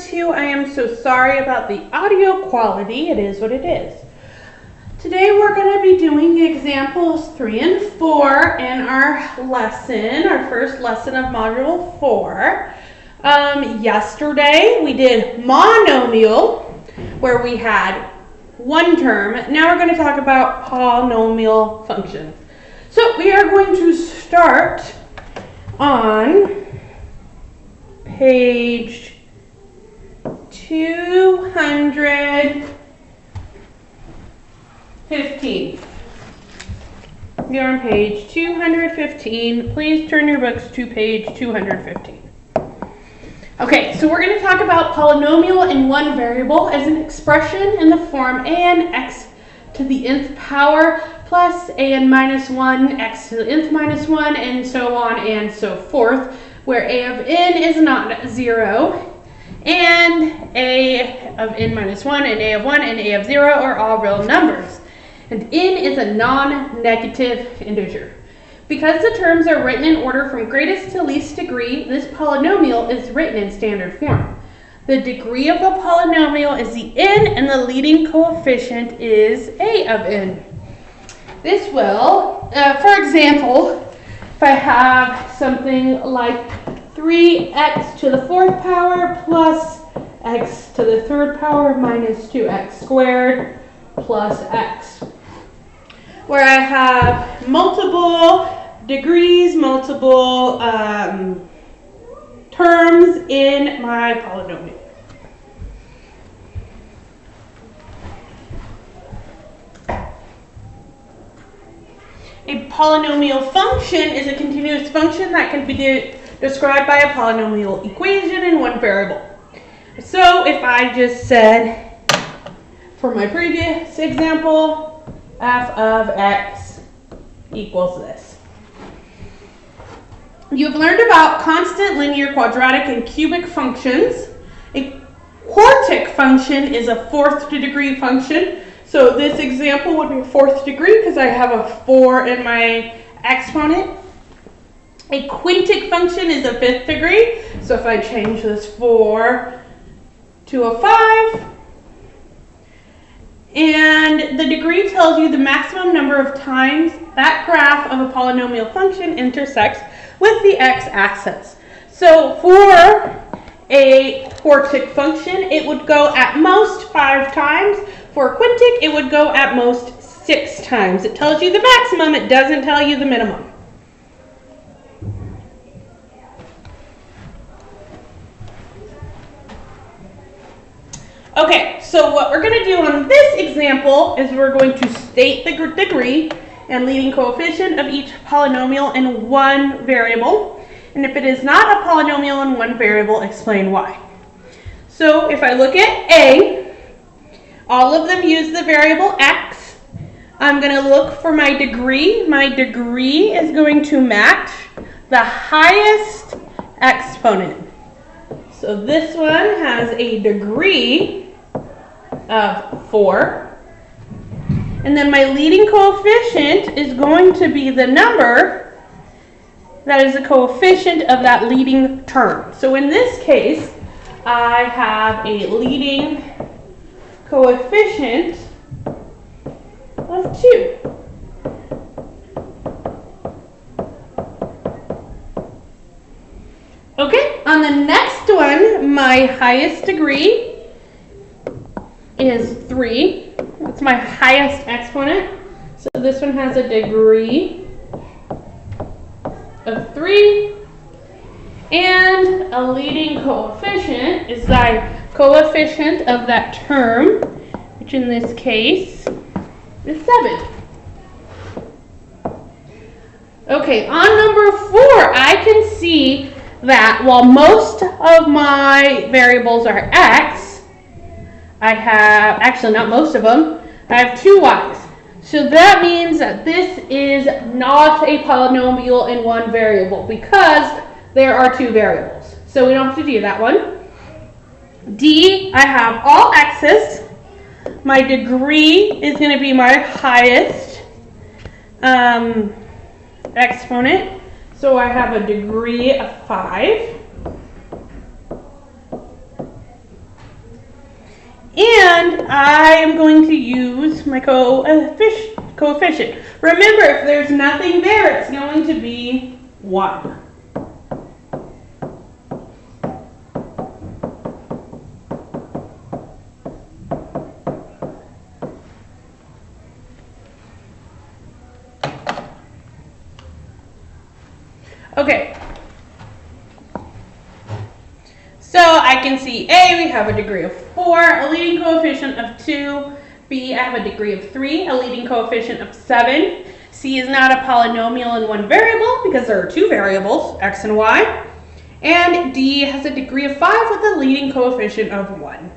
2. I am so sorry about the audio quality. It is what it is. Today we're going to be doing examples 3 and 4 in our lesson, our first lesson of module 4. Yesterday we did monomial, where we had one term. Now we're going to talk about polynomial functions. So we are going to start on page 215. You're on page 215. Please turn your books to page 215. Okay, so we're going to talk about polynomial in one variable as an expression in the form an x to the nth power plus an minus 1 x to the nth minus 1 and so on and so forth, where a of n is not 0 and a of n minus 1 and a of 1 and a of 0 are all real numbers. And n is a non-negative integer. Because the terms are written in order from greatest to least degree, this polynomial is written in standard form. The degree of the polynomial is the n and the leading coefficient is a of n. This will, for example, if I have something like 3x to the 4th power plus x to the 3rd power minus 2x squared plus x, where I have multiple degrees, multiple terms in my polynomial. A polynomial function is a continuous function that can be described by a polynomial equation in one variable. So if I just said, for my previous example, f of x equals this. You've learned about constant, linear, quadratic, and cubic functions. A quartic function is a 4th degree function. So this example would be 4th degree because I have a 4 in my exponent. A quintic function is a 5th degree. So if I change this 4 to a 5, and the degree tells you the maximum number of times that graph of a polynomial function intersects with the x-axis. So for a quartic function, it would go at most 5 times. For a quintic, it would go at most 6 times. It tells you the maximum, it doesn't tell you the minimum. Okay, so what we're going to do on this example is we're going to state the degree and leading coefficient of each polynomial in one variable. And if it is not a polynomial in one variable, explain why. So if I look at A, all of them use the variable x. I'm going to look for my degree. My degree is going to match the highest exponent. So this one has a degree of 4. And then my leading coefficient is going to be the number that is the coefficient of that leading term. So in this case, I have a leading coefficient of 2. Okay, on the next one, my highest degree is 3. That's my highest exponent. So this one has a degree of 3. And a leading coefficient is the coefficient of that term, which in this case is 7. Okay, on number 4, I can see that while most of my variables are x, I have, actually not most of them, I have 2 y's. So that means that this is not a polynomial in one variable because there are 2 variables. So we don't have to do that one. D, I have all x's. My degree is going to be my highest exponent. So I have a degree of 5. And I am going to use my coefficient. Remember, if there's nothing there, it's going to be 1. Okay. So I can see A, we have a degree of 4, a leading coefficient of 2. B, I have a degree of 3, a leading coefficient of 7. C is not a polynomial in one variable because there are 2 variables, x and y. And D has a degree of 5 with a leading coefficient of 1.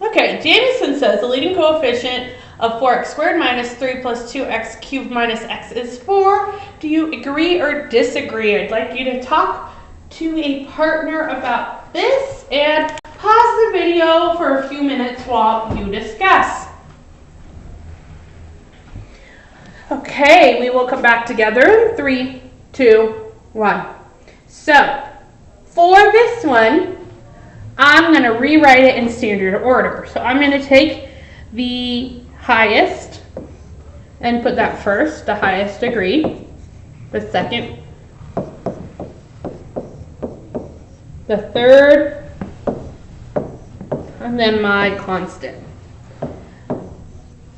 Okay, Jameson says the leading coefficient of 4x squared minus 3 plus 2x cubed minus x is 4. Do you agree or disagree? I'd like you to talk to a partner about this and pause the video for a few minutes while you discuss. Okay, we will come back together in 3, 2, 1. So, for this one, I'm going to rewrite it in standard order. So I'm going to take the highest and put that first, the highest degree, the second, the third, and then my constant.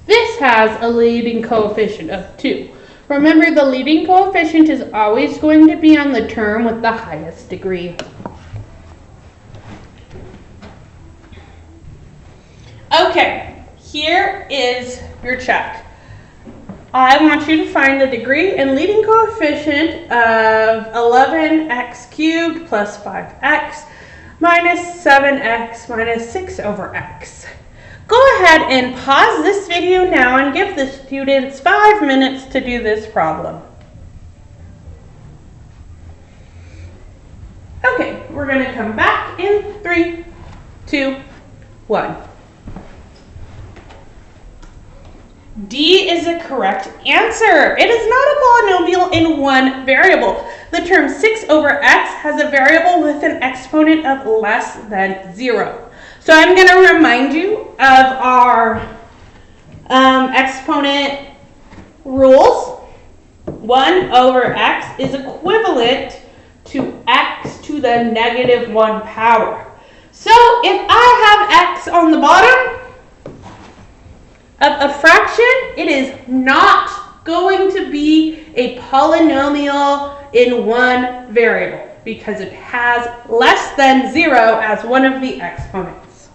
This has a leading coefficient of 2. Remember, the leading coefficient is always going to be on the term with the highest degree. Okay, here is your check. I want you to find the degree and leading coefficient of 11x cubed plus 5x minus 7x minus 6 over x. Go ahead and pause this video now and give the students 5 minutes to do this problem. Okay, we're going to come back in 3, 2, 1. D is the correct answer. It is not a polynomial in one variable. The term 6 over x has a variable with an exponent of less than 0. So I'm going to remind you of our exponent rules. 1 over x is equivalent to x to the negative 1 power. So if I have x on the bottom of a fraction, it is not going to be a polynomial in one variable because it has less than 0 as one of the exponents.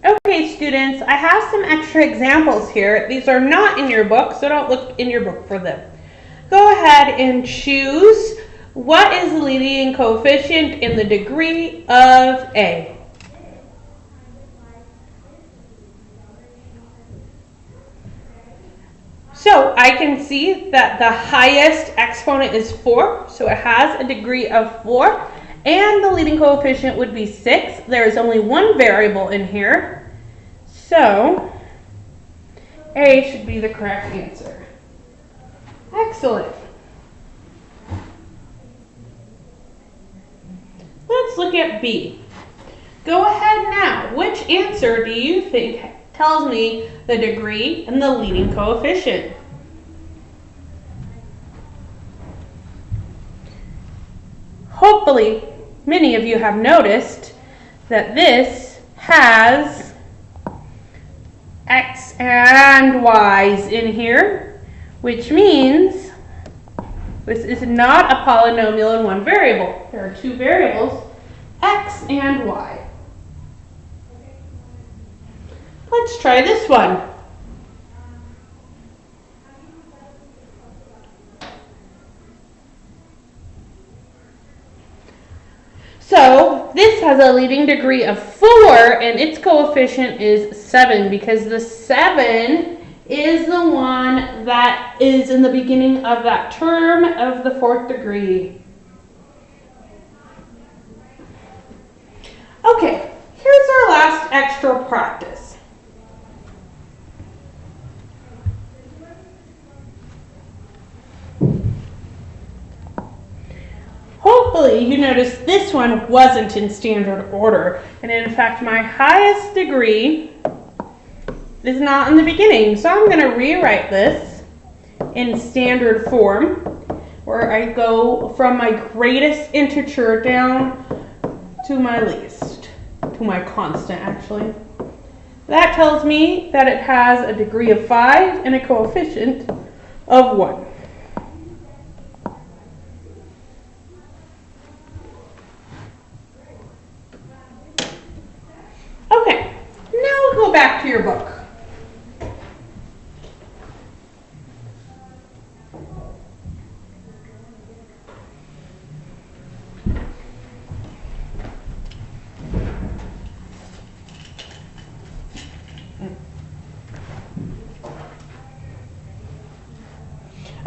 Okay, students, I have some extra examples here. These are not in your book, so don't look in your book for them. Go ahead and choose what is the leading coefficient in the degree of A. So I can see that the highest exponent is 4, so it has a degree of 4, and the leading coefficient would be 6. There is only one variable in here, so A should be the correct answer. Excellent. Let's look at B. Go ahead now. Which answer do you think tells me the degree and the leading coefficient? Hopefully, many of you have noticed that this has x and y's in here, which means this is not a polynomial in one variable. There are 2 variables, x and y. Let's try this one. So this has a leading degree of 4 and its coefficient is 7 because the 7 is the one that is in the beginning of that term of the 4th degree. Okay, here's our last extra practice. Hopefully you noticed this one wasn't in standard order, and in fact my highest degree is not in the beginning, so I'm going to rewrite this in standard form, where I go from my greatest integer down to my least, to my constant actually. That tells me that it has a degree of 5 and a coefficient of 1. Okay, now we'll go back to your book.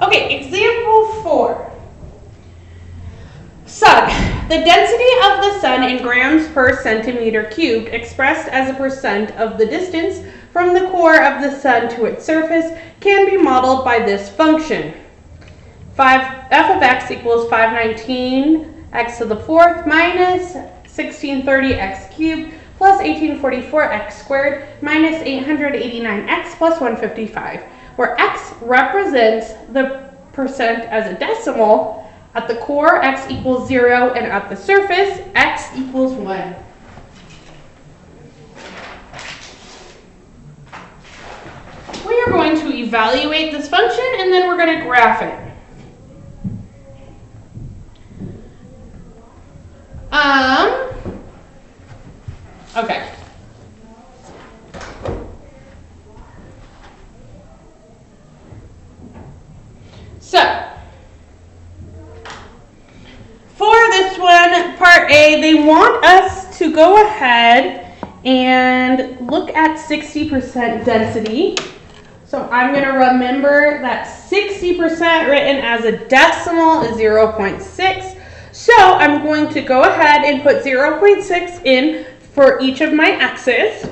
Okay, example 4. Sun. The density of the sun in grams per centimeter cubed expressed as a percent of the distance from the core of the sun to its surface can be modeled by this function. F of x equals 519 x to the fourth minus 1630 x cubed plus 1844 x squared minus 889 x plus 155, where x represents the percent as a decimal. At the core, x equals 0, and at the surface, x equals 1. We are going to evaluate this function, and then we're going to graph it. Okay. So, for this one, part A, they want us to go ahead and look at 60% density. So I'm going to remember that 60% written as a decimal is 0.6. So I'm going to go ahead and put 0.6 in for each of my x's.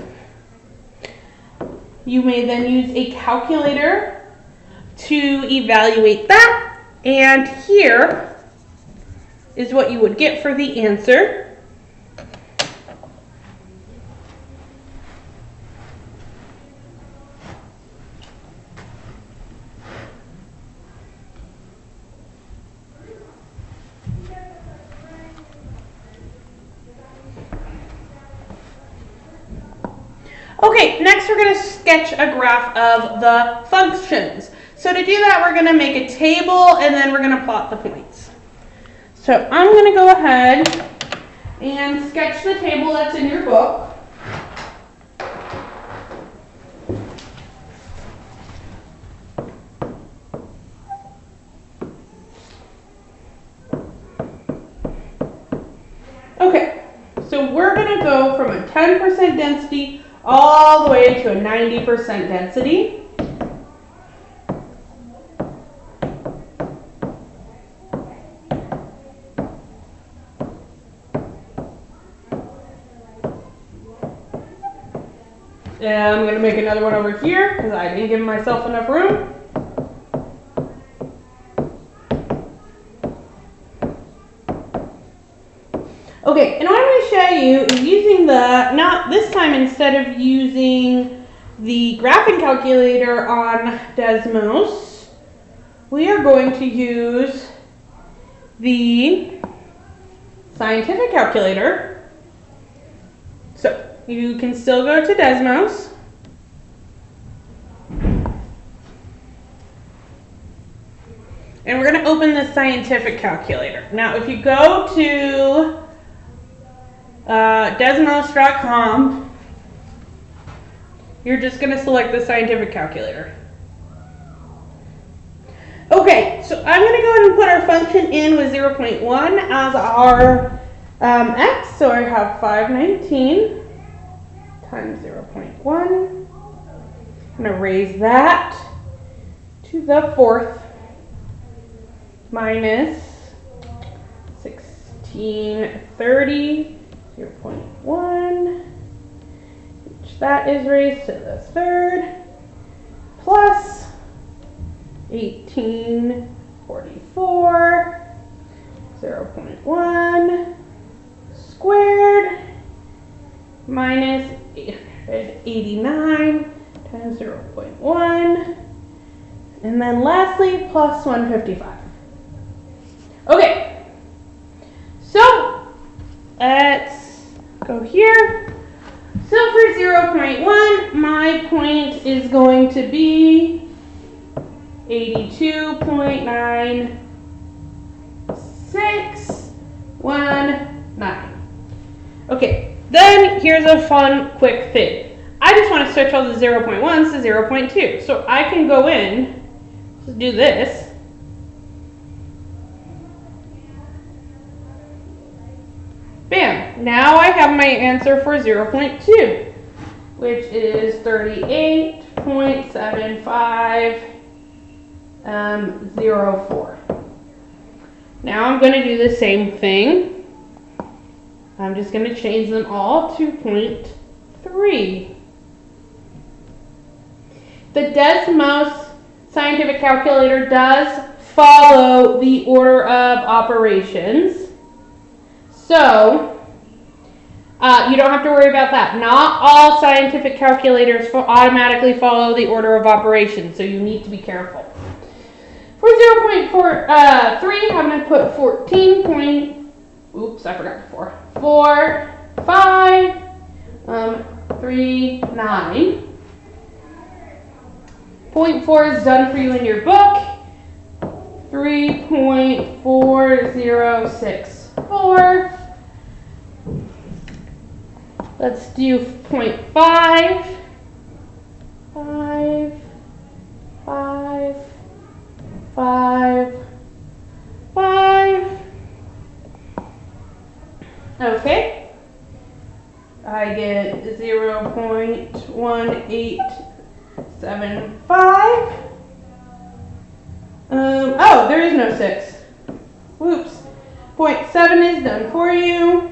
You may then use a calculator to evaluate that. And here is what you would get for the answer. Okay, next we're going to sketch a graph of the functions. So to do that, we're going to make a table and then we're going to plot the points. So I'm going to go ahead and sketch the table that's in your book. Okay, so we're going to go from a 10% density all the way to a 90% density. And I'm going to make another one over here because I didn't give myself enough room. Okay, and what I'm going to show you is using not this time, instead of using the graphing calculator on Desmos, we are going to use the scientific calculator. So you can still go to Desmos. And we're going to open the scientific calculator. Now, if you go to Desmos.com, you're just going to select the scientific calculator. Okay, so I'm going to go ahead and put our function in with 0.1 as our x. So I have 519 times 0.1. I'm going to raise that to the fourth minus 1630, 0.1, that is raised to the third, plus 1844, 0.1 squared minus 889 times 0.1, and then lastly plus 155. Okay, so let's go here. So for 0.1, my point is going to be 82.9619. Okay, then here's a fun, quick thing. I just want to switch all the 0.1s to 0.2. So I can go in, just do this. Bam, now I have my answer for 0.2, which is 38.7504. Now I'm going to do the same thing. I'm just going to change them all to 0.3. The Desmos scientific calculator does follow the order of operations. So, you don't have to worry about that. Not all scientific calculators automatically follow the order of operations, so you need to be careful. For 0.3, I'm going to put 14. Oops, I forgot before. 4539. 0.4 is done for you in your book. 3.4064. Let's do 0.5. 5. Okay. I get 0.1875. Oh, there is no 6. Whoops. 0.7 is done for you.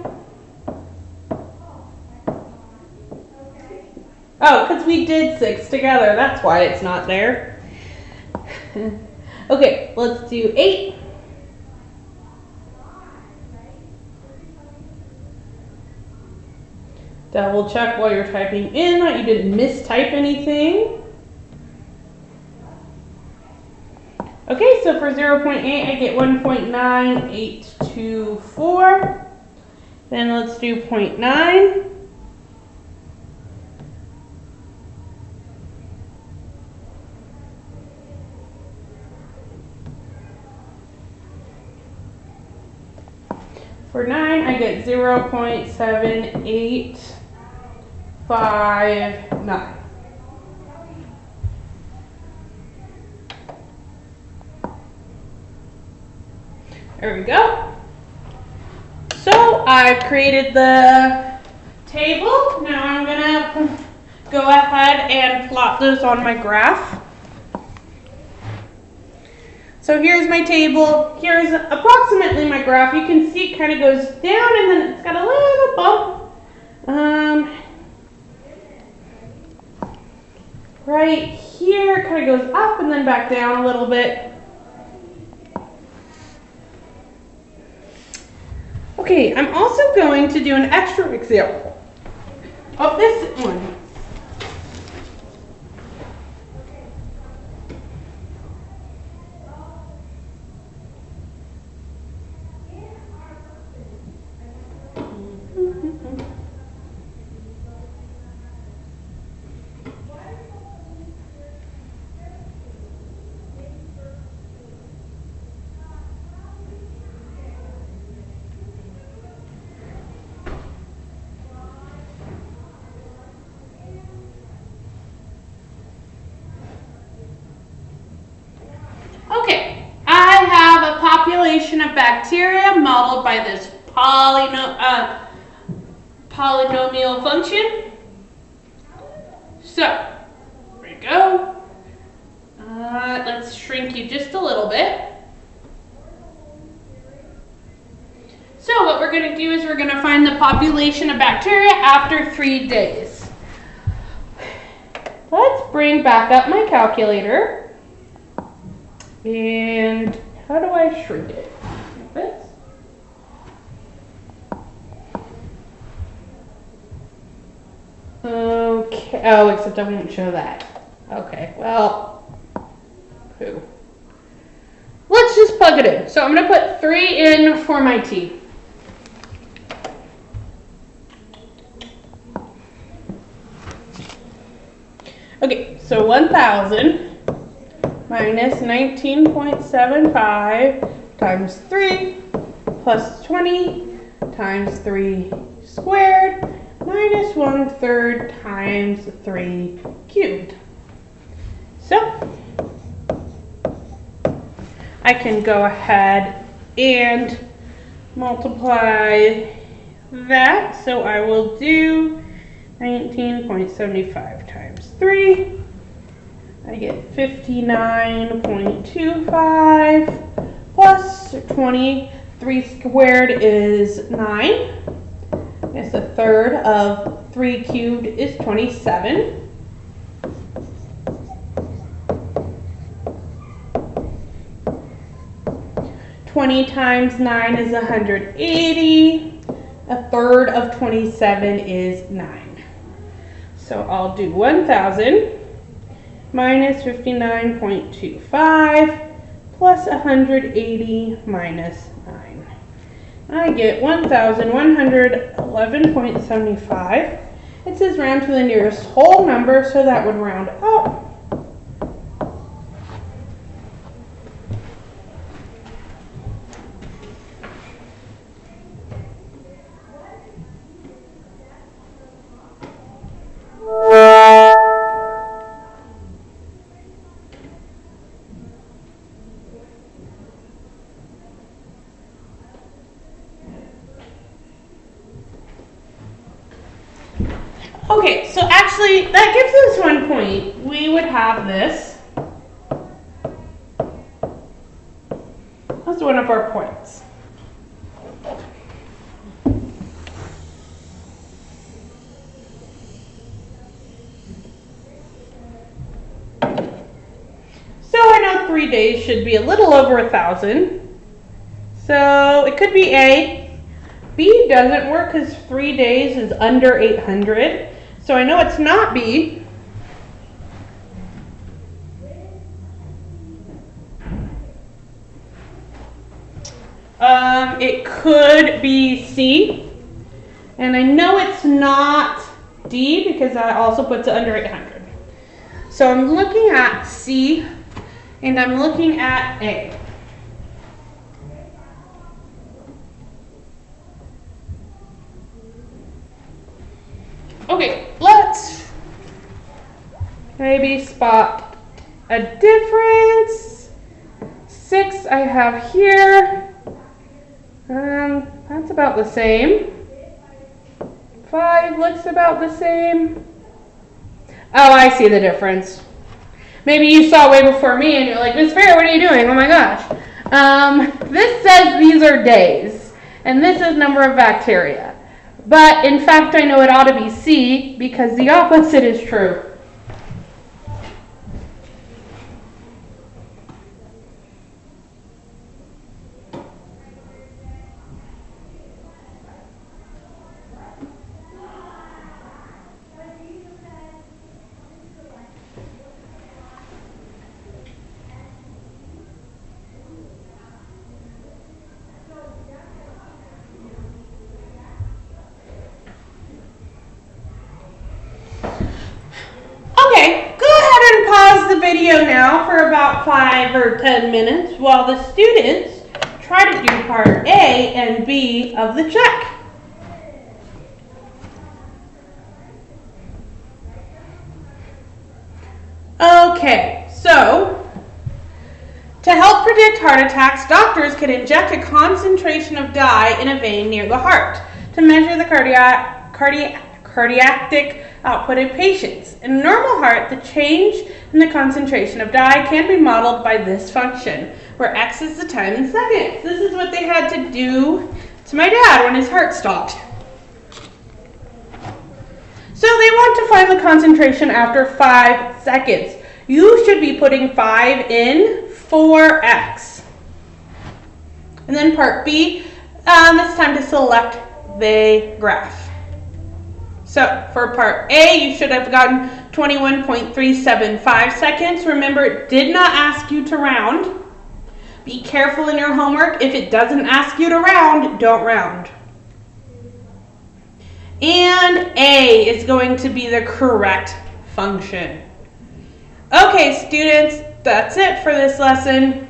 Oh, because we did 6 together. That's why it's not there. Okay, let's do 8. Double check while you're typing in that you didn't mistype anything. Okay, so for 0.8, I get 1.9824. Then let's do 0.9. For 9, I get 0.7859. There we go. So I've created the table. Now I'm going to go ahead and plot those on my graph. So here's my table. Here's approximately my graph. You can see it kind of goes down and then it's got a little bump. Right here it kind of goes up and then back down a little bit. Okay, I'm also going to do an extra example of this one. Okay, I have a population of bacteria modeled by this polynomial function. So, there we go. Let's shrink you just a little bit. So what we're going to do is we're going to find the population of bacteria after 3 days. let's bring back up my calculator. And how do I shrink it? Like this. Okay, oh, except I won't show that. Okay, well, poo. Let's just plug it in. So I'm going to put 3 in for my t. Okay, so 1,000 minus 19.75 times 3 plus 20 times 3 squared minus 1/3 times 3 cubed. So I can go ahead and multiply that. So I will do 19.75 times 3. I get 59.25 plus 20. 3 squared is 9. It's 1/3 of 3 cubed is 27. $20 times 9 is 180. 1/3 of 27 is 9. So I'll do 1,000 minus 59.25 plus 180 minus 9. I get 1,111.75. It says round to the nearest whole number, so that would round up. Okay, so actually that gives us 1 point. We would have this as one of our points. So I know 3 days should be a little over 1,000. So it could be A. B doesn't work because 3 days is under 800. So I know it's not B. It could be C. And I know it's not D because that also puts it under 800. So I'm looking at C and I'm looking at A. Okay, let's maybe spot a difference. 6 I have here. That's about the same. 5 looks about the same. Oh, I see the difference. Maybe you saw way before me and you're like, Miss Fair, what are you doing? Oh my gosh. This says these are days, and this is number of bacteria. But in fact, I know it ought to be C because the opposite is true. Okay, go ahead and pause the video now for about 5 or 10 minutes while the students try to do part A and B of the check. Okay, so to help predict heart attacks, doctors can inject a concentration of dye in a vein near the heart to measure the cardiac output in patients. In a normal heart, the change in the concentration of dye can be modeled by this function, where X is the time in seconds. This is what they had to do to my dad when his heart stopped. So they want to find the concentration after 5 seconds. You should be putting 5 in for X. And then part B, it's time to select the graph. So for part A, you should have gotten 21.375 seconds. Remember, it did not ask you to round. Be careful in your homework. If it doesn't ask you to round, don't round. And A is going to be the correct function. Okay, students, that's it for this lesson.